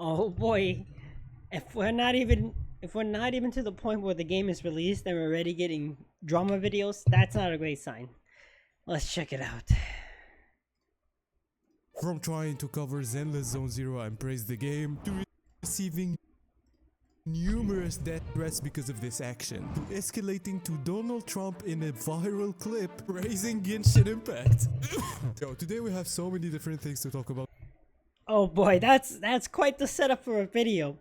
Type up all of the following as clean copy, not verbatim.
Oh boy, if we're not even to the point where the game is released and we're already getting drama videos, that's not a great sign. Let's check it out. From trying to cover Zenless Zone Zero and praise the game, to receiving numerous death threats because of this action, to escalating to Donald Trump in a viral clip praising Genshin Impact. So today we have so many different things to talk about. Oh boy, that's quite the setup for a video.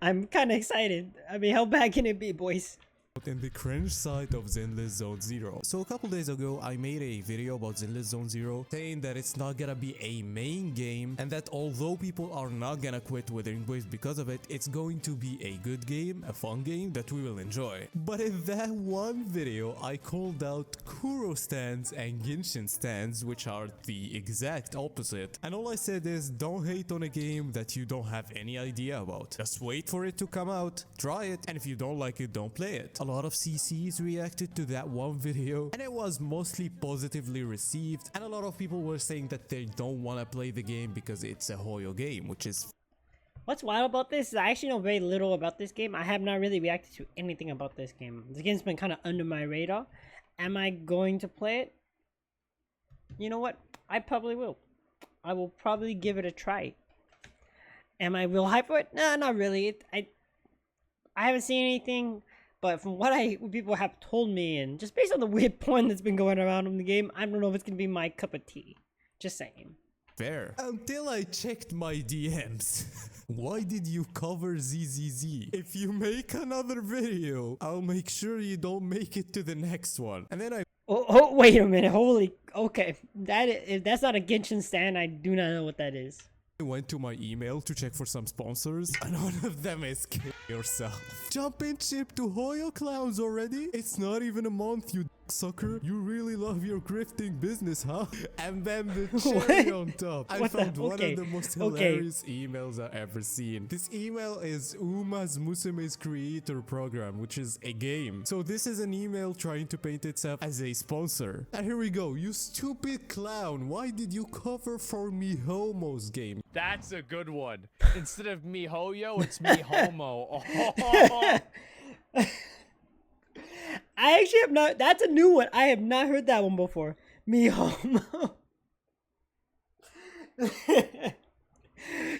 I'm kind of excited. I mean, how bad can it be, boys? In the cringe side of Zenless Zone Zero. So a couple days ago I made a video about Zenless Zone Zero saying that it's not gonna be a main game and that although people are not gonna quit Withering Waves because of it, it's going to be a good game, a fun game that we will enjoy. But in that one video I called out Kuro stands and Genshin stands, which are the exact opposite, and all I said is don't hate on a game that you don't have any idea about. Just wait for it to come out, try it, and if you don't like it, don't play it. A lot of CCs reacted to that one video and it was mostly positively received, and a lot of people were saying that they don't want to play the game because it's a Hoyo game, which is What's wild about this is I actually know very little about this game. I have not really reacted to anything about this game. This game's been kind of under my radar. Am I going to play it? You know what? I probably will. I will probably give it a try. Am I real hyped for it? No, not really. I haven't seen anything. But from what people have told me, and just based on the weird porn that's been going around in the game, I don't know if it's gonna be my cup of tea. Just saying. fair. Until I checked my DMs. Why did you cover ZZZ? If you make another video, I'll make sure you don't make it to the next one. And then I Wait a minute. Holy. Okay. If that's not a Genshin stan, I do not know what that is. went to my email to check for some sponsors, and one of them is kill yourself. Jumping ship to Hoyo Clowns already? It's not even a month, you sucker. You really love your grifting business, huh? And then the cherry on top. I found one of the most hilarious emails I've ever seen. This email is Uma's Musume's Creator Program, which is a game. So this is an email trying to paint itself as a sponsor. And here we go. You stupid clown. Why did you cover for Mihomo's game? That's a good one. Instead of Mihoyo, it's Mihomo. Oh. I actually have not. That's a new one. I have not heard that one before. Mihomo.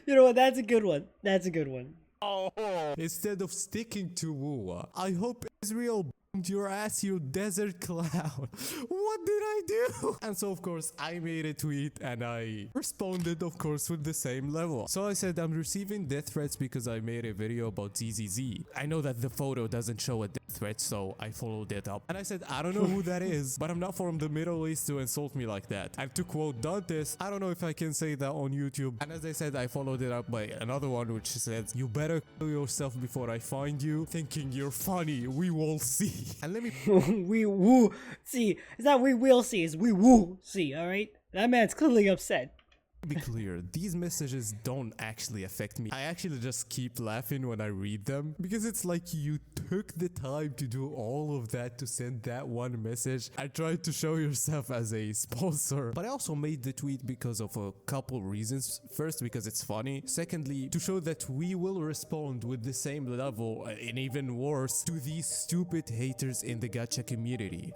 You know what? That's a good one. That's a good one. Oh. Instead of sticking to Wuwa, I hope Israel bummed your ass, you desert clown. What did I do? And so of course I made a tweet and I responded of course with the same level. So I said I'm receiving death threats because I made a video about ZZZ. I know that the photo doesn't show a death threat, so I followed it up. And I said I don't know who that is, but I'm not from the Middle East to insult me like that. And to quote Dantes, I don't know if I can say that on YouTube. And as I said, I followed it up by another one which says, you better kill yourself before I find you. Thinking you're funny, we will see. And let me we woo see. It's not we will see, it's we woo see, alright? That man's clearly upset. be clear, these messages don't actually affect me. I actually just keep laughing when I read them because it's like you took the time to do all of that to send that one message and try to show yourself as a sponsor. But I also made the tweet because of a couple reasons. First, because it's funny. Secondly, to show that we will respond with the same level and even worse to these stupid haters in the gacha community.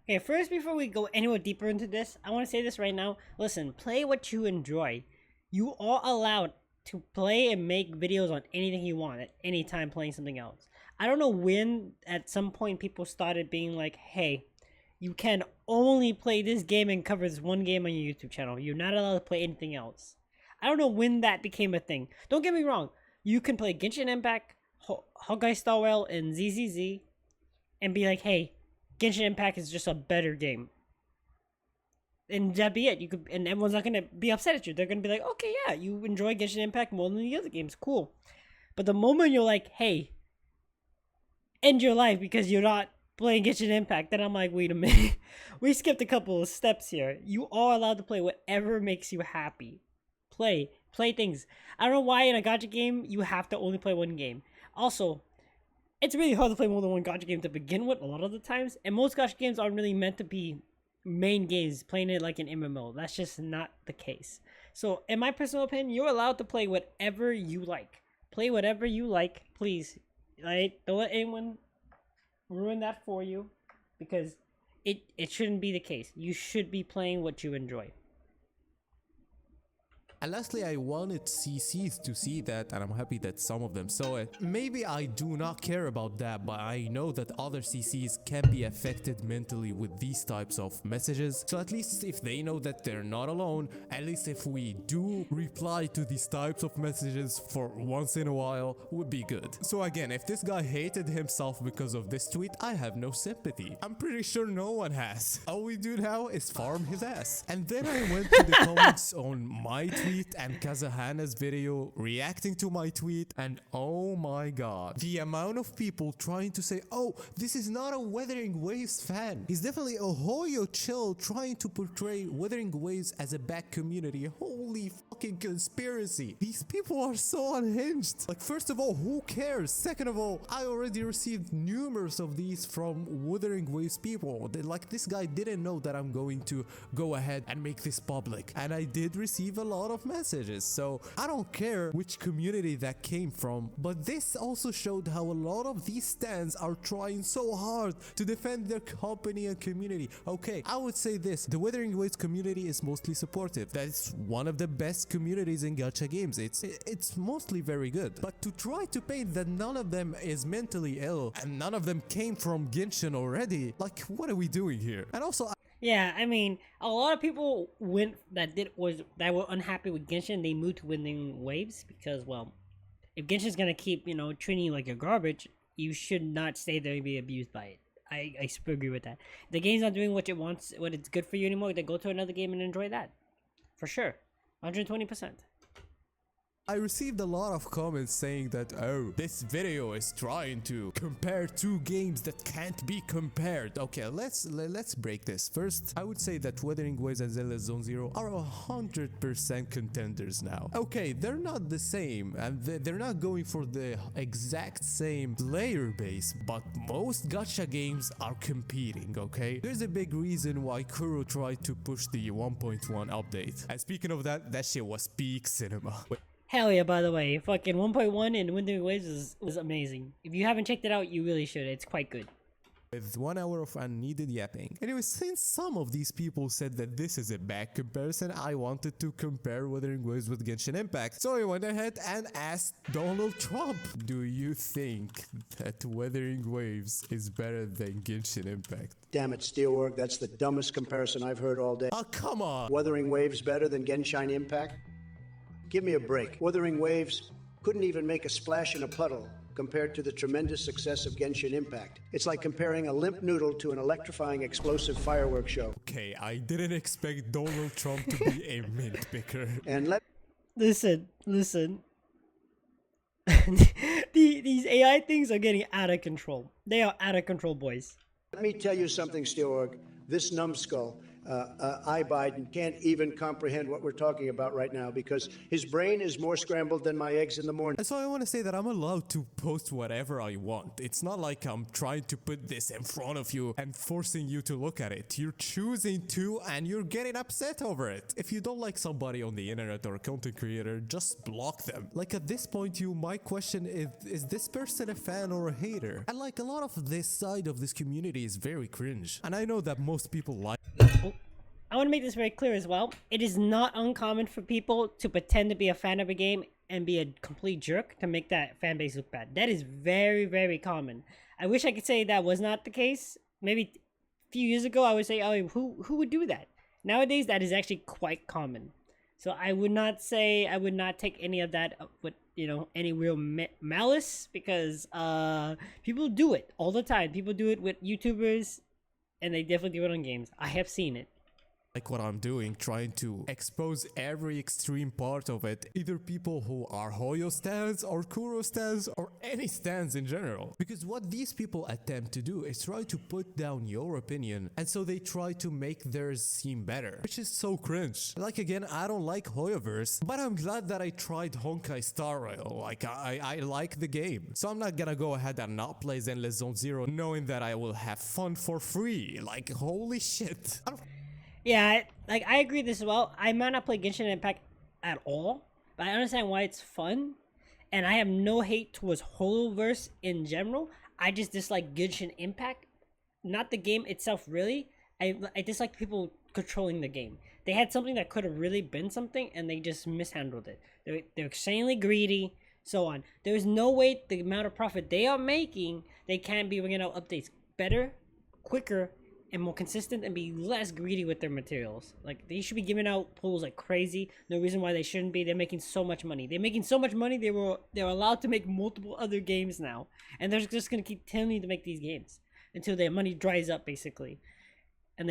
Okay, first, before we go anywhere deeper into this, I want to say this right now. Listen, play what you enjoy. You are allowed to play and make videos on anything you want at any time playing something else. I don't know when at some point people started being like, hey, you can only play this game and cover this one game on your YouTube channel. You're not allowed to play anything else. I don't know when that became a thing. Don't get me wrong. You can play Genshin Impact, Honkai Star Rail, and ZZZ and be like, hey, Genshin Impact is just a better game. And that'd be it. And everyone's not gonna be upset at you. They're gonna be like, okay, yeah, you enjoy Genshin Impact more than the other games. Cool. But the moment you're like, hey, end your life because you're not playing Genshin Impact, then I'm like, wait a minute. We skipped a couple of steps here. You are allowed to play whatever makes you happy. Play things. I don't know why in a gacha game you have to only play one game. Also, it's really hard to play more than one gacha game to begin with a lot of the times, and most gacha games aren't really meant to be main games, playing it like an MMO. That's just not the case. So, in my personal opinion, you're allowed to play whatever you like. Play whatever you like, please. Right? Don't let anyone ruin that for you, because it shouldn't be the case. You should be playing what you enjoy. And lastly, I wanted CCs to see that, and I'm happy that some of them saw it. Maybe I do not care about that, but I know that other CCs can be affected mentally with these types of messages. So at least if they know that they're not alone, at least if we do reply to these types of messages for once in a while, would be good. So again, if this guy hated himself because of this tweet, I have no sympathy. I'm pretty sure no one has. All we do now is farm his ass. And then I went to the comments on my tweet and Kazahana's video reacting to my tweet, and oh my god, the amount of people trying to say, oh, this is not a Wuthering Waves fan. He's definitely a Hoyo chill trying to portray Wuthering Waves as a bad community. Holy fucking conspiracy. These people are so unhinged. Like, first of all, who cares? Second of all, I already received numerous of these from Wuthering Waves people. Like, this guy didn't know that I'm going to go ahead and make this public, and I did receive a lot of messages, so I don't care which community that came from, but this also showed how a lot of these stands are trying so hard to defend their company and community. Okay, I would say this, the Wuthering Waves community is mostly supportive. That's one of the best communities in gacha games. It's mostly very good, but to try to paint that none of them is mentally ill and none of them came from Genshin already, like, what are we doing here? And also, Yeah, I mean, a lot of people that were unhappy with Genshin. They moved to Winning Waves because, well, if Genshin's gonna keep treating you like you're garbage, you should not stay there and be abused by it. I super agree with that. The game's not doing what it wants, what it's good for you anymore. Then go to another game and enjoy that, for sure, 120%. I received a lot of comments saying that, oh, this video is trying to compare two games that can't be compared. Okay, let's break this. First, I would say that Wuthering Waves and Zenless Zone Zero are 100% contenders now. Okay, they're not the same, and they're not going for the exact same player base, but most gacha games are competing, okay? There's a big reason why Kuro tried to push the 1.1 update. And speaking of that, that shit was peak cinema. Hell yeah, by the way. Fucking 1.1 in Winning Waves was amazing. If you haven't checked it out, you really should. It's quite good. With 1 hour of unneeded yapping. Anyway, since some of these people said that this is a bad comparison, I wanted to compare Wuthering Waves with Genshin Impact. So I went ahead and asked Donald Trump, do you think that Wuthering Waves is better than Genshin Impact? Damn it, Steelwork, that's the dumbest comparison I've heard all day. Oh, come on! Wuthering Waves better than Genshin Impact? Give me a break. Wuthering Waves couldn't even make a splash in a puddle compared to the tremendous success of Genshin Impact. It's like comparing a limp noodle to an electrifying explosive fireworks show. Okay, I didn't expect Donald Trump to be a mint picker. And Listen. These AI things are getting out of control. They are out of control, boys. let me tell you something, Steelwork. This numbskull, I Biden, can't even comprehend what we're talking about right now because his brain is more scrambled than my eggs in the morning. And so I want to say that I'm allowed to post whatever I want. It's not like I'm trying to put this in front of you and forcing you to look at it. You're choosing to and you're getting upset over it. If you don't like somebody on the internet or a content creator, just block them. Like at this point, you might question is this person a fan or a hater? And like a lot of this side of this community is very cringe. And I know that most people like I want to make this very clear as well. It is not uncommon for people to pretend to be a fan of a game and be a complete jerk to make that fan base look bad. That is very, very common. I wish I could say that was not the case. Maybe a few years ago, I would say, oh, who would do that? Nowadays, that is actually quite common. So I would not take any of that with, any real malice because people do it all the time. People do it with YouTubers and they definitely do it on games. I have seen it. Like what I'm doing, trying to expose every extreme part of it, either people who are Hoyo stans or Kuro stans or any stans in general. Because what these people attempt to do is try to put down your opinion, and so they try to make theirs seem better, which is so cringe. Like again, I don't like Hoyoverse, but I'm glad that I tried Honkai Star Rail. Like I like the game, so I'm not gonna go ahead and not play Zenless Zone Zero knowing that I will have fun for free. Like holy shit. Yeah, I agree this as well. I might not play Genshin Impact at all, but I understand why it's fun. And I have no hate towards Holoverse in general. I just dislike Genshin Impact, not the game itself really. I dislike people controlling the game. They had something that could have really been something, and they just mishandled it. They're extremely greedy, so on. There's no way the amount of profit they are making, they can be bringing out updates better, quicker, and more consistent, and be less greedy with their materials. Like, they should be giving out pulls like crazy. No reason why they shouldn't be. They're making so much money. They're making so much money. They're allowed to make multiple other games now, and they're just gonna keep continuing to make these games until their money dries up, basically. And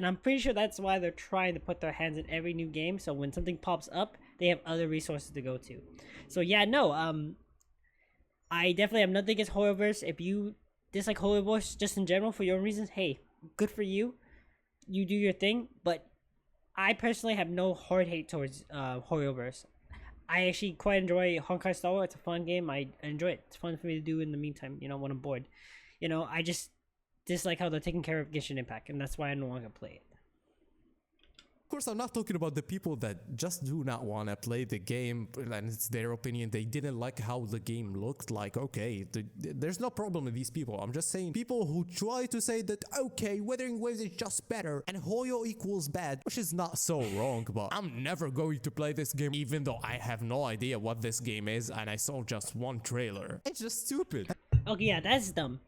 I'm pretty sure that's why they're trying to put their hands in every new game, so when something pops up, they have other resources to go to. So yeah, no, I definitely have nothing against Horrorverse. If you dislike Horrorverse just in general for your own reasons, hey, good for you. You do your thing, but I personally have no hard hate towards Horrorverse. I actually quite enjoy Honkai Star Wars. It's a fun game. I enjoy it. It's fun for me to do in the meantime, when I'm bored. I just dislike how they're taking care of Genshin Impact, and that's why I no longer play it. Of course, I'm not talking about the people that just do not want to play the game, and it's their opinion. They didn't like how the game looked. Like, okay, there's no problem with these people. I'm just saying people who try to say that, okay, Wuthering Waves is just better and Hoyo equals bad, which is not so wrong, but I'm never going to play this game even though I have no idea what this game is and I saw just one trailer. It's just stupid. Okay, yeah, that's dumb.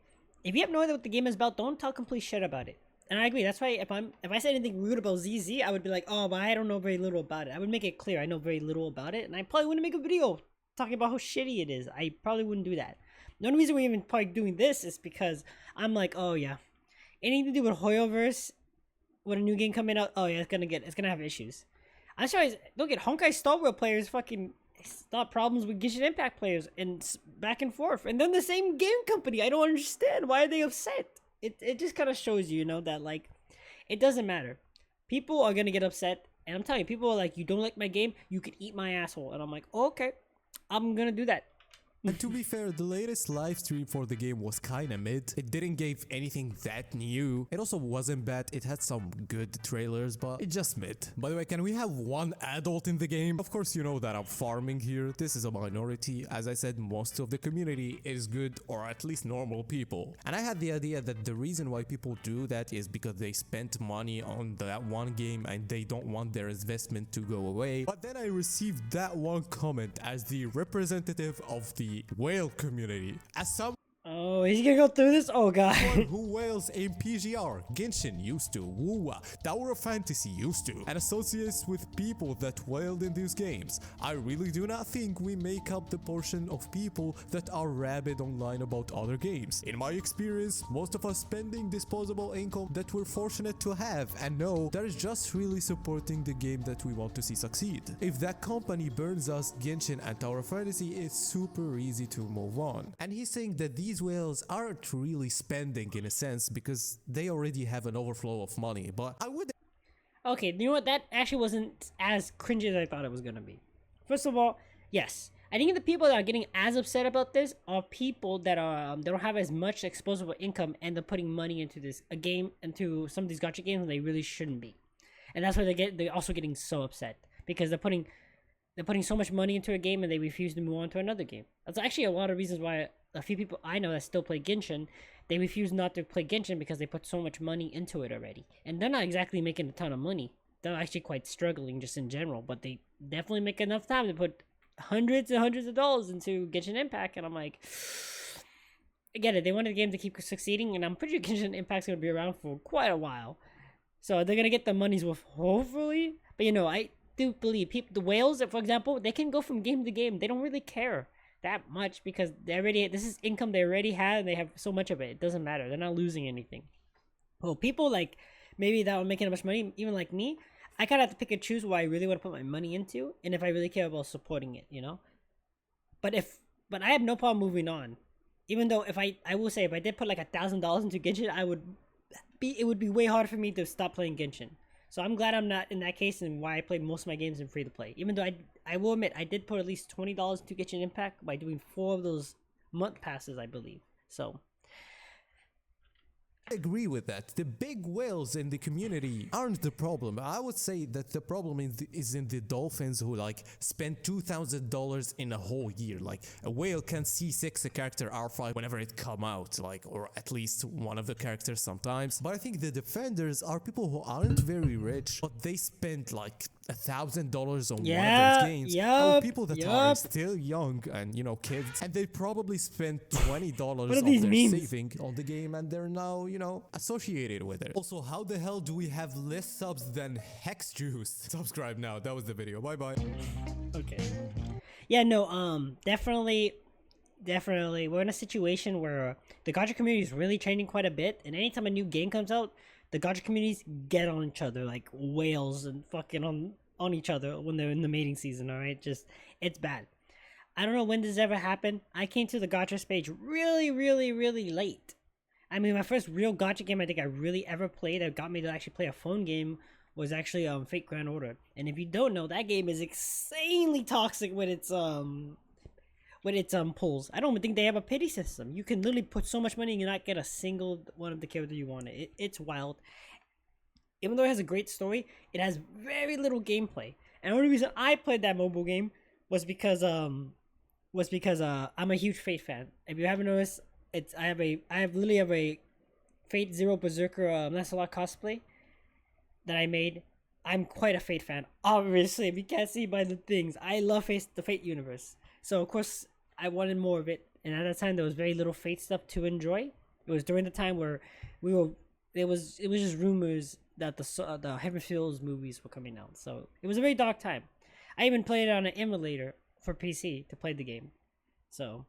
If you have no idea what the game is about, don't talk complete shit about it. And I agree. That's why if I said anything rude about ZZ, I would be like, oh, but I don't know very little about it. I would make it clear I know very little about it, and I probably wouldn't make a video talking about how shitty it is. I probably wouldn't do that. The only reason we're even probably doing this is because I'm like, oh yeah, anything to do with Hoyoverse, with a new game coming out, oh yeah, it's gonna have issues. I'm sorry, look at Honkai Star Wars players fucking start problems with Genshin Impact players and back and forth, and then the same game company. I don't understand why are they upset. It just kind of shows you, that like it doesn't matter. People are gonna get upset, and I'm telling you, people are like, you don't like my game, you could eat my asshole, and I'm like, oh, okay, I'm gonna do that. And to be fair, the latest live stream for the game was kinda mid. It didn't give anything that new. It also wasn't bad. It had some good trailers, but it just mid. By the way, can we have one adult in the game? Of course, you know that I'm farming here. This is a minority. As I said, most of the community is good, or at least normal people. And I had the idea that the reason why people do that is because they spent money on that one game and they don't want their investment to go away. But then I received that one comment as the representative of the whale community. As someone Oh, he's gonna go through this? Oh god. who whales in PGR, Genshin used to, Wuwa, Tower of Fantasy used to, and associates with people that whaled in these games. I really do not think we make up the portion of people that are rabid online about other games. In my experience, most of us spending disposable income that we're fortunate to have, and no, that is just really supporting the game that we want to see succeed. If that company burns us Genshin and Tower of Fantasy, it's super easy to move on. And he's saying that these whales aren't really spending in a sense because they already have an overflow of money, but I would. Okay, you know what? That actually wasn't as cringy as I thought it was gonna be. First of all, yes, I think the people that are getting as upset about this are people that are they don't have as much disposable income and they're putting money into into some of these gacha games when they really shouldn't be, and that's why they're also getting so upset because they're putting so much money into a game and they refuse to move on to another game. That's actually a lot of reasons why a few people I know that still play Genshin, they refuse not to play Genshin because they put so much money into it already. And they're not exactly making a ton of money. They're actually quite struggling just in general, but they definitely make enough time to put hundreds and hundreds of dollars into Genshin Impact. And I'm like, I get it. They want the game to keep succeeding, and I'm pretty sure Genshin Impact's going to be around for quite a while. So they're going to get the money's worth, hopefully. But I do believe the whales, for example, they can go from game to game. They don't really care that much because this is income they already have and they have so much of it. It doesn't matter. They're not losing anything. Well, people like maybe that are making that much money, even like me, I kind of have to pick and choose what I really want to put my money into and if I really care about supporting it, But I have no problem moving on. Even though if I will say if I did put like $1,000 into Genshin, it would be way harder for me to stop playing Genshin. So I'm glad I'm not in that case and why I play most of my games in free to play. Even though I will admit I did put at least $20 to Genshin Impact by doing 4 of those month passes, I believe. So agree with that. The big whales in the community aren't the problem. I would say that the problem is in the dolphins who like spend $2,000 in a whole year. Like a whale can C6 a character R5 whenever it come out, like, or at least one of the characters sometimes. But I think the defenders are people who aren't very rich, but they spend like $1,000 on one of those games. Or people that are still young and, you know, kids, and they probably spent $20 of their saving on the game, and they're now, you know, associated with it. Also, how the hell do we have less subs than Hex Juice? Subscribe now. That was the video. Bye bye. Okay. Yeah, no, definitely we're in a situation where the gacha community is really changing quite a bit, and anytime a new game comes out, the gacha communities get on each other like whales and fucking on each other when they're in the mating season. All right, just it's bad. I don't know when this ever happened. I came to the gacha space really late. I mean, my first real gacha game I think I really ever played that got me to actually play a phone game was actually Fate Grand Order. And if you don't know, that game is insanely toxic with its pulls. I don't even think they have a pity system. You can literally put so much money and you not get a single one of the characters you want. It's wild. Even though it has a great story, it has very little gameplay. And the only reason I played that mobile game was because I'm a huge Fate fan. If you haven't noticed, I literally have a Fate Zero Berserker Lancelot cosplay that I made. I'm quite a Fate fan. Obviously, if you can't see by the things, I love the Fate universe. So of course I wanted more of it, and at that time there was very little Fate stuff to enjoy. It was during the time where it was just rumors that the Heaven Feels movies were coming out. So it was a very dark time. I even played it on an emulator for PC to play the game. So,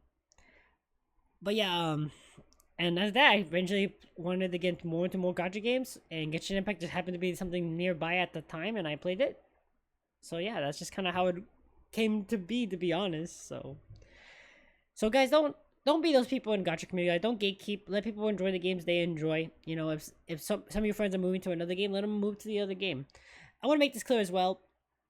but yeah, and as that, I eventually wanted to get more into more gacha games, and Genshin Impact just happened to be something nearby at the time, and I played it. So yeah, that's just kind of how it came to be honest. So guys, don't be those people in gacha community. Don't gatekeep. Let people enjoy the games they enjoy. You know, if some of your friends are moving to another game, let them move to the other game. I want to make this clear as well.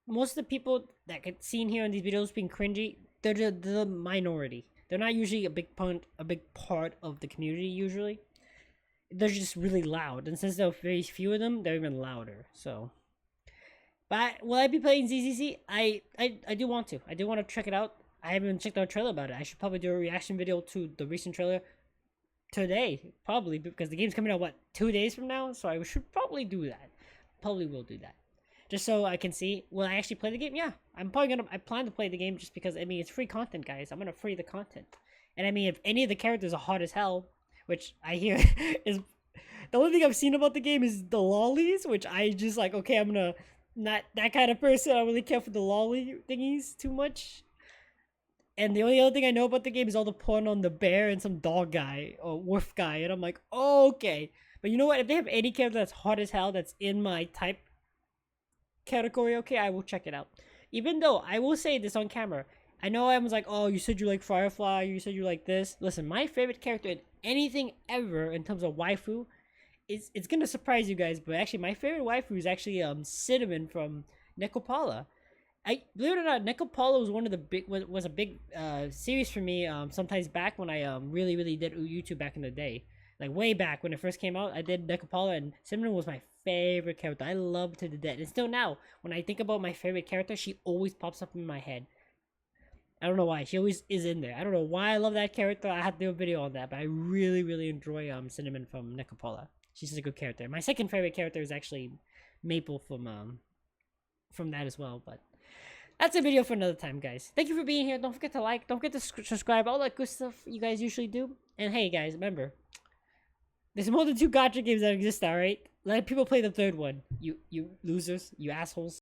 Most of the people that get seen here in these videos being cringy, they're the minority. They're not usually a big part of the community. Usually, they're just really loud, and since there are very few of them, they're even louder. So, but will I be playing ZZZ? I do want to. I do want to check it out. I haven't checked out a trailer about it. I should probably do a reaction video to the recent trailer today, probably, because the game's coming out, what, 2 days from now? So I should probably do that. Probably will do that. Just so I can see, will I actually play the game? Yeah, I plan to play the game just because, I mean, it's free content, guys. I'm gonna free the content. And I mean, if any of the characters are hot as hell, which I hear is, the only thing I've seen about the game is the lollies, which I just like, okay, I'm gonna, not that kind of person. I don't really care for the lolly thingies too much. And the only other thing I know about the game is all the porn on the bear and some dog guy or wolf guy, and I'm like, oh, okay. But you know what? If they have any character that's hot as hell that's in my type category, okay, I will check it out. Even though I will say this on camera, I know I was like, oh, you said you like Firefly, you said you like this. Listen, my favorite character in anything ever in terms of waifu, it's gonna surprise you guys, but actually my favorite waifu is actually Cinnamon from Necopala. I believe it or not, Necopala was one of the was a big series for me sometimes back when I really did YouTube back in the day. Like way back when it first came out, I did Necopala, and Cinnamon was my favorite character. I loved her to death. And still now, when I think about my favorite character, she always pops up in my head. I don't know why. She always is in there. I don't know why I love that character. I had to do a video on that, but I really enjoy Cinnamon from Necopala. She's just a good character. My second favorite character is actually Maple from that as well, but that's a video for another time, guys. Thank you for being here. Don't forget to like. Don't forget to subscribe. All that good stuff you guys usually do. And hey, guys, remember, there's more than 2 gacha games that exist, alright? Let people play the third one. You losers. You assholes.